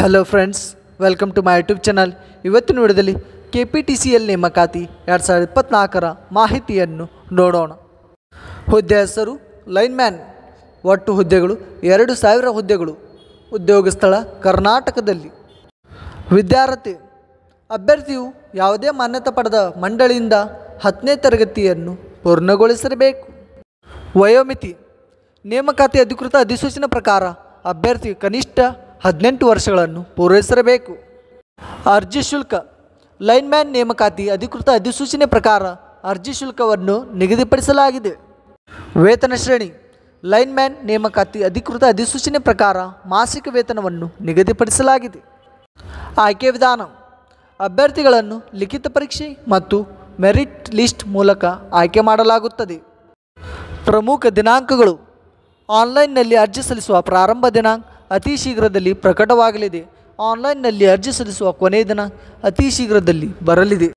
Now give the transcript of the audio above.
Hello friends, welcome to my YouTube channel. ಇವತ್ತಿನ ವಿಡಿಯೋದಲ್ಲಿ KPTCL ನೇಮಕಾತಿ 2024ರ ಮಾಹಿತಿಯನ್ನು ನೋಡೋಣ. ಹುದ್ದೆ ಹೆಸರು ಲೈನ್ಮ್ಯಾನ್. ಒಟ್ಟು ಹುದ್ದೆಗಳು 2000 ಹುದ್ದೆಗಳು. ಉದ್ಯೋಗ ಸ್ಥಳ ಕರ್ನಾಟಕದಲ್ಲಿ. ವಿದ್ಯಾರ್ಥಿ ಅಭ್ಯರ್ಥಿಯು ಯಾವುದೇ ಮಾನ್ಯತೆ ಪಡೆದ ಮಂಡಳಿಯಿಂದ 10ನೇ ತರಗತಿಯನ್ನು ಪೂರ್ಣಗೊಳಿಸಿರಬೇಕು. ವಯೋಮಿತಿ ನೇಮಕಾತಿ ಅಧಿಕೃತ ಅಧಿಸೂಚನೆ ಪ್ರಕಾರ ಅಭ್ಯರ್ಥಿ ಕನಿಷ್ಠ 18 ವರ್ಷಗಳನ್ನು ಪೂರೈಸಿರಬೇಕು. ಅರ್ಜಿ ಶುಲ್ಕ ಲೈನ್ಮ್ಯಾನ್ ನೇಮಕಾತಿ ಅಧಿಕೃತ ಅಧಿಸೂಚನೆ ಪ್ರಕಾರ ಅರ್ಜಿ ಶುಲ್ಕವನ್ನು ನಿಗದಿಪಡಿಸಲಾಗಿದೆ. ವೇತನ ಶ್ರೇಣಿ ಲೈನ್ಮ್ಯಾನ್ ನೇಮಕಾತಿ ಅಧಿಕೃತ ಅಧಿಸೂಚನೆ ಪ್ರಕಾರ ಮಾಸಿಕ ವೇತನವನ್ನು ನಿಗದಿಪಡಿಸಲಾಗಿದೆ. ಆಯ್ಕೆ ವಿಧಾನ ಅಭ್ಯರ್ಥಿಗಳನ್ನು ಲಿಖಿತ ಪರೀಕ್ಷೆ ಮತ್ತು ಮೆರಿಟ್ ಲಿಸ್ಟ್ ಮೂಲಕ ಆಯ್ಕೆ ಮಾಡಲಾಗುತ್ತದೆ. ಪ್ರಮುಖ ದಿನಾಂಕಗಳು ಆನ್ಲೈನ್ನಲ್ಲಿ ಅರ್ಜಿ ಸಲ್ಲಿಸುವ ಪ್ರಾರಂಭ ದಿನಾಂಕ ಅತಿ ಶೀಘ್ರದಲ್ಲಿ ಪ್ರಕಟವಾಗಲಿದೆ. ಆನ್ಲೈನ್ನಲ್ಲಿ ಅರ್ಜಿ ಸಲ್ಲಿಸುವ ಕೊನೆಯ ದಿನಾಂಕ ಅತಿ ಶೀಘ್ರದಲ್ಲಿ ಬರಲಿದೆ.